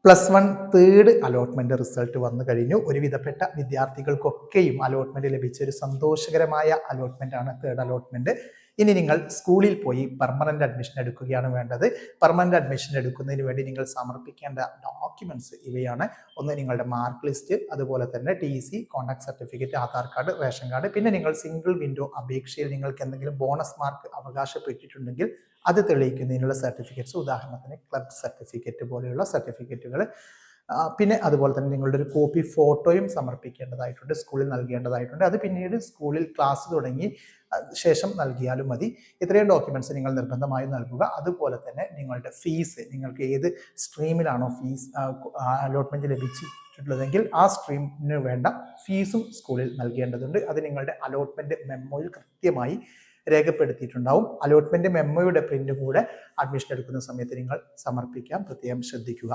+1 third allotment result വന്നു കഴിഞ്ഞു. ഒരുവിധപ്പെട്ട വിദ്യാർത്ഥികൾക്കൊക്കെയും allotment ലഭിച്ച ഒരു സന്തോഷകരമായ അലോട്ട്മെന്റ് ആണ് തേർഡ് അലോട്ട്മെന്റ്. ഇനി നിങ്ങൾ സ്കൂളിൽ പോയി പെർമനന്റ് അഡ്മിഷൻ എടുക്കുകയാണ് വേണ്ടത്. പെർമനന്റ് അഡ്മിഷൻ എടുക്കുന്നതിന് വേണ്ടി നിങ്ങൾ സമർപ്പിക്കേണ്ട ഡോക്യുമെന്റ്സ് ഇവയാണ്. ഒന്ന്, നിങ്ങളുടെ മാർക്ക് ലിസ്റ്റ്, അതുപോലെ തന്നെ TC, contact certificate, Aadhaar card, ration card. പിന്നെ നിങ്ങൾ സിംഗിൾ വിൻഡോ അപേക്ഷയിൽ നിങ്ങൾക്ക് എന്തെങ്കിലും ബോണസ് മാർക്ക് അവകാശപ്പെട്ടിട്ടുണ്ടെങ്കിൽ അത് തെളിയിക്കുന്നതിനുള്ള സർട്ടിഫിക്കറ്റ്സ്, ഉദാഹരണത്തിന് ക്ലബ് സർട്ടിഫിക്കറ്റ് പോലെയുള്ള സർട്ടിഫിക്കറ്റുകൾ. പിന്നെ അതുപോലെ തന്നെ നിങ്ങളുടെ ഒരു കോപ്പി ഫോട്ടോയും സമർപ്പിക്കേണ്ടതായിട്ടുണ്ട്, സ്കൂളിൽ നൽകേണ്ടതായിട്ടുണ്ട്. അത് പിന്നീട് സ്കൂളിൽ ക്ലാസ് തുടങ്ങി ശേഷം നൽകിയാലും മതി. ഇത്രയും ഡോക്യുമെന്റ്സ് നിങ്ങൾ നിർബന്ധമായും നൽകുക. അതുപോലെ തന്നെ നിങ്ങളുടെ ഫീസ്, നിങ്ങൾക്ക് ഏത് സ്ട്രീമിലാണോ ഫീസ് അലോട്ട്മെന്റ് ലഭിച്ചിട്ടുള്ളതെങ്കിൽ ആ സ്ട്രീമിന് വേണ്ട ഫീസും സ്കൂളിൽ നൽകേണ്ടതുണ്ട്. അത് നിങ്ങളുടെ അലോട്ട്മെന്റ് മെമ്മോയിൽ കൃത്യമായി രേഖപ്പെടുത്തിയിട്ടുണ്ടാവും. അലോട്ട്മെന്റ് മെമ്മോയുടെ പ്രിന്റ് കൂടെ അഡ്മിഷൻ എടുക്കുന്ന സമയത്ത് നിങ്ങൾ സമർപ്പിക്കാൻ പ്രത്യേകം ശ്രദ്ധിക്കുക.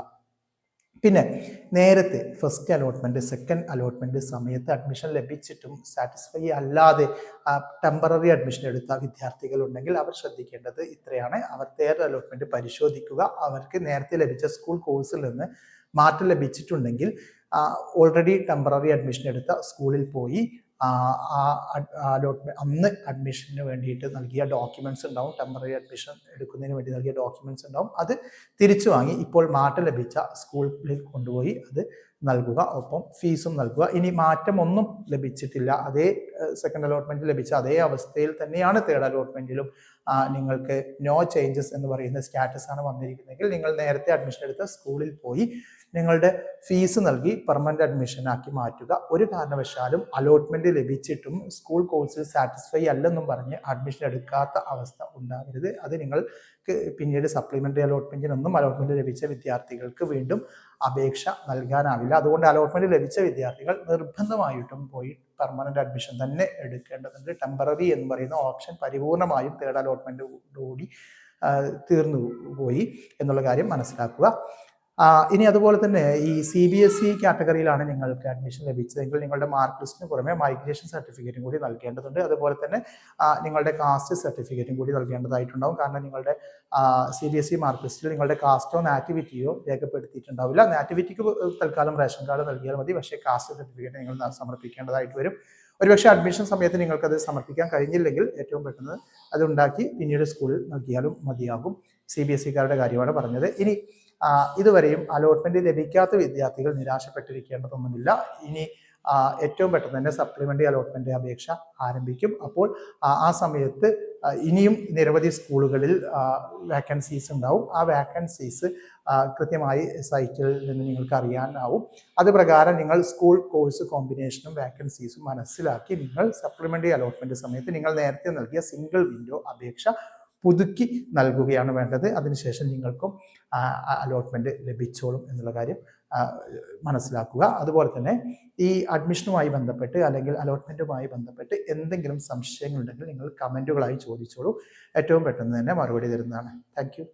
പിന്നെ നേരത്തെ ഫസ്റ്റ് അലോട്ട്മെന്റ്, സെക്കൻഡ് അലോട്ട്മെന്റ് സമയത്ത് അഡ്മിഷൻ ലഭിച്ചിട്ടും സാറ്റിസ്ഫൈ അല്ലാതെ ടെമ്പററി അഡ്മിഷൻ എടുത്ത വിദ്യാർത്ഥികൾ ഉണ്ടെങ്കിൽ അവർ ശ്രദ്ധിക്കേണ്ടത് ഇത്രയാണ്. അവർ തേർഡ് അലോട്ട്മെന്റ് പരിശോധിക്കുക. അവർക്ക് നേരത്തെ ലഭിച്ച സ്കൂൾ കോഴ്സിൽ നിന്ന് മാറ്റം ലഭിച്ചിട്ടുണ്ടെങ്കിൽ ഓൾറെഡി ടെമ്പററി അഡ്മിഷൻ എടുത്ത സ്കൂളിൽ പോയി അന്ന് അഡ്മിഷന് വേണ്ടിയിട്ട് നൽകിയ ഡോക്യുമെന്റ്സ് ഉണ്ടാവും, ടെമ്പററി അഡ്മിഷൻ എടുക്കുന്നതിന് വേണ്ടി നൽകിയ ഡോക്യുമെന്റ്സ് ഉണ്ടാവും. അത് തിരിച്ചു വാങ്ങി ഇപ്പോൾ മാറ്റം ലഭിച്ച സ്കൂളിൽ കൊണ്ടുപോയി അത് നൽകുക. ഒപ്പം ഫീസും നൽകുക. ഇനി മാറ്റം ഒന്നും ലഭിച്ചിട്ടില്ല, അതേ സെക്കൻഡ് അലോട്ട്മെന്റ് ലഭിച്ച അതേ അവസ്ഥയിൽ തന്നെയാണ് തേർഡ് അലോട്ട്മെന്റിലും നിങ്ങൾക്ക് നോ ചേഞ്ചസ് എന്ന് പറയുന്ന സ്റ്റാറ്റസ് ആണ് വന്നിരിക്കുന്നതെങ്കിൽ നിങ്ങൾ നേരത്തെ അഡ്മിഷൻ എടുത്ത സ്കൂളിൽ പോയി നിങ്ങളുടെ ഫീസ് നൽകി പെർമനന്റ് അഡ്മിഷൻ ആക്കി മാറ്റുക. ഒരു കാരണവശാലും അലോട്ട്മെന്റ് ലഭിച്ചിട്ടും സ്കൂൾ കോഴ്സിൽ സാറ്റിസ്ഫൈ അല്ലെന്നും പറഞ്ഞ് അഡ്മിഷൻ എടുക്കാത്ത അവസ്ഥ ഉണ്ടാവരുത്. അത് നിങ്ങൾക്ക് പിന്നീട് സപ്ലിമെന്ററി അലോട്ട്മെന്റിനൊന്നും അലോട്ട്മെന്റ് ലഭിച്ച വിദ്യാർത്ഥികൾക്ക് വീണ്ടും അപേക്ഷ നൽകാനാവില്ല. അതുകൊണ്ട് അലോട്ട്മെന്റ് ലഭിച്ച വിദ്യാർത്ഥികൾ നിർബന്ധമായിട്ടും പോയി പെർമനന്റ് അഡ്മിഷൻ തന്നെ എടുക്കേണ്ടതുണ്ട്. ടെമ്പററി എന്ന് പറയുന്ന ഓപ്ഷൻ പരിപൂർണമായും തേർഡ് അലോട്ട്മെന്റോടുകൂടി തീർന്നു പോയി എന്നുള്ള കാര്യം മനസ്സിലാക്കുക. ഇനി അതുപോലെ തന്നെ ഈ CBSE കാറ്റഗറിയിലാണ് നിങ്ങൾക്ക് അഡ്മിഷൻ ലഭിച്ചതെങ്കിൽ നിങ്ങളുടെ മാർക്ക് ലിസ്റ്റിന് പുറമെ മൈഗ്രേഷൻ സർട്ടിഫിക്കറ്റും കൂടി നൽകേണ്ടതുണ്ട്. അതുപോലെ തന്നെ നിങ്ങളുടെ കാസ്റ്റ് സർട്ടിഫിക്കറ്റും കൂടി നൽകേണ്ടതായിട്ടുണ്ടാവും. കാരണം നിങ്ങളുടെ CBSE മാർക്ക് ലിസ്റ്റിൽ നിങ്ങളുടെ കാസ്റ്റോ നാറ്റിവിറ്റിയോ രേഖപ്പെടുത്തിയിട്ടുണ്ടാവില്ല. നാറ്റിവിറ്റിക്ക് തൽക്കാലം റേഷൻ കാർഡ് നൽകിയാൽ മതി, പക്ഷേ കാസ്റ്റ് സർട്ടിഫിക്കറ്റ് നിങ്ങൾ സമർപ്പിക്കേണ്ടതായിട്ട് വരും. ഒരുപക്ഷെ അഡ്മിഷൻ സമയത്ത് നിങ്ങൾക്കത് സമർപ്പിക്കാൻ കഴിഞ്ഞില്ലെങ്കിൽ ഏറ്റവും പെട്ടെന്ന് അത് ഉണ്ടാക്കി പിന്നീട് സ്കൂളിൽ നൽകിയാലും മതിയാകും. CBSE-കാരുടെ കാര്യമാണ് പറഞ്ഞത്. ഇനി ഇതുവരെയും അലോട്ട്മെന്റ് ലഭിക്കാത്ത വിദ്യാർത്ഥികൾ നിരാശപ്പെട്ടിരിക്കേണ്ടതൊന്നുമില്ല. ഇനി ഏറ്റവും പെട്ടെന്ന് തന്നെ സപ്ലിമെന്ററി അലോട്ട്മെന്റ് അപേക്ഷ ആരംഭിക്കും. അപ്പോൾ ആ സമയത്ത് ഇനിയും നിരവധി സ്കൂളുകളിൽ വാക്കൻസീസ് ഉണ്ടാവും. ആ വാക്കൻസീസ് കൃത്യമായി സൈറ്റിൽ നിന്ന് നിങ്ങൾക്ക് അറിയാനാവും. അത് പ്രകാരം നിങ്ങൾ സ്കൂൾ കോഴ്സ് കോമ്പിനേഷനും വാക്കൻസീസും മനസ്സിലാക്കി നിങ്ങൾ സപ്ലിമെന്ററി അലോട്ട്മെന്റ് സമയത്ത് നിങ്ങൾ നേരത്തെ നൽകിയ സിംഗിൾ വിൻഡോ അപേക്ഷ പുതുക്കി നൽകുകയാണ് വേണ്ടത്. അതിനുശേഷം നിങ്ങൾക്കും അലോട്ട്മെന്റ് ലഭിച്ചോളും എന്നുള്ള കാര്യം മനസ്സിലാക്കുക. അതുപോലെ തന്നെ ഈ അഡ്മിഷനുമായി ബന്ധപ്പെട്ട് അല്ലെങ്കിൽ അലോട്ട്മെന്റുമായി ബന്ധപ്പെട്ട് എന്തെങ്കിലും സംശയങ്ങളുണ്ടെങ്കിൽ നിങ്ങൾ കമന്റുകളായി ചോദിച്ചോളൂ. ഏറ്റവും പെട്ടെന്ന് തന്നെ മറുപടി തരുന്നതാണ്. Thank you.